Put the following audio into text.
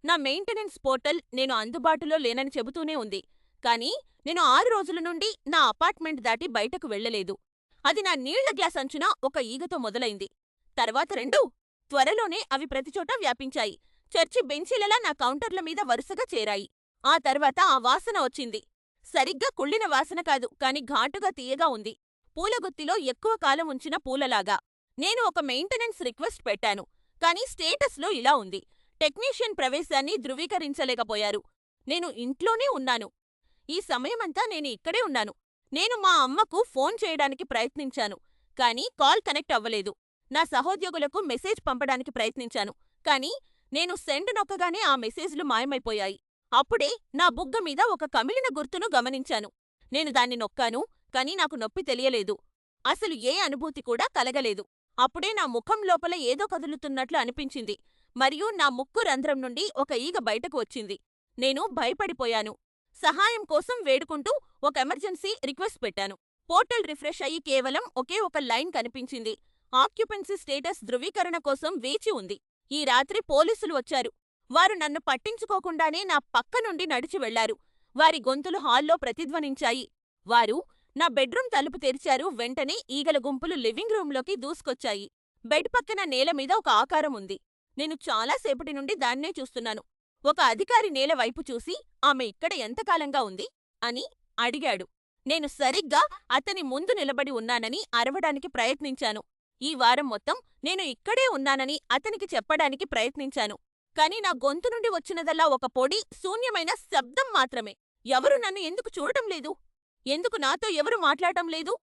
నా maintenance portal నేను అందుబాటులో లేనని చెబుతూనే ఉంది, కానీ నేను 6 రోజుల నుండి నా అపార్ట్మెంట్ దాటి బయటకు వెళ్ళలేదు. అది నా నీళ్ల గ్లాస్ అంచున ఒక ఈగతో మొదలైంది. తర్వాత రెండు. త్వరలోనే అవి ప్రతిచోటా వ్యాపించాయి. చర్చి బెంచీలలా నా కౌంటర్ల మీద వరుసగా చేరాయి. ఆ తర్వాత ఆ వాసన వచ్చింది. సరిగ్గా కుళ్ళిన వాసన కాదు, కాని ఘాటుగా తీయగా ఉంది. పూలగుత్తిలో ఎక్కువ కాలం ఉంచిన పూలలాగా. నేను ఒక మెయింటెనెన్స్ రిక్వెస్ట్ పెట్టాను, కానీ స్టేటస్లో ఇలా ఉంది: టెక్నీషియన్ ప్రవేశాన్ని ధృవీకరించలేకపోయారు. నేను ఇంట్లోనే ఉన్నాను. ఈ సమయమంతా నేను ఇక్కడే ఉన్నాను. నేను మా అమ్మకు ఫోన్ చేయడానికి ప్రయత్నించాను, కానీ కాల్ కనెక్ట్ అవ్వలేదు. నా సహోద్యోగులకు మెసేజ్ పంపడానికి ప్రయత్నించాను, కానీ నేను సెండ్ నొక్కగానే ఆ మెసేజ్లు మాయమైపోయాయి. అప్పుడే నా బుగ్గ మీద ఒక కమిలిన గుర్తును గమనించాను. నేను దాన్ని నొక్కాను, కానీ నాకు నొప్పి తెలియలేదు. అసలు ఏ అనుభూతి కూడా కలగలేదు. అప్పుడే నా ముఖం లోపల ఏదో కదులుతున్నట్లు అనిపించింది, మరియు నా ముక్కు రంధ్రం నుండి ఒక ఈగ బయటకు వచ్చింది. నేను భయపడిపోయాను. సహాయం కోసం వేడుకుంటూ ఒక ఎమర్జెన్సీ రిక్వెస్ట్ పెట్టాను. పోర్టల్ రిఫ్రెష్ అయ్యి కేవలం ఒకే ఒక లైన్ కనిపించింది: ఆక్యుపెన్సీ స్టేటస్ ధృవీకరణ కోసం వేచి ఉంది. ఈ రాత్రి పోలీసులు వచ్చారు. వారు నన్ను పట్టించుకోకుండానే నా పక్క నుండి నడిచి వెళ్లారు. వారి గొంతులు హాల్లో ప్రతిధ్వనించాయి. వారు నా బెడ్రూమ్ తలుపు తెరిచారు. వెంటనే ఈగల గుంపులు లివింగ్ రూంలోకి దూసుకొచ్చాయి. బెడ్ పక్కన నేలమీద ఒక ఆకారం ఉంది. నేను చాలాసేపటి నుండి దాన్నే చూస్తున్నాను. ఒక అధికారి నేల వైపు చూసి, ఆమె ఇక్కడ ఎంతకాలంగా ఉంది అని అడిగాడు. నేను సరిగ్గా అతని ముందు నిలబడి ఉన్నానని అరవడానికి ప్రయత్నించాను. ఈ వారం మొత్తం నేను ఇక్కడే ఉన్నానని అతనికి చెప్పడానికి ప్రయత్నించాను, కాని నా గొంతు నుండి వచ్చినదల్లా ఒక పొడి, శూన్యమైన శబ్దం మాత్రమే. ఎవరూ నన్ను ఎందుకు చూడటం లేదు? ఎందుకు నాతో ఎవరూ మాట్లాడటం లేదు?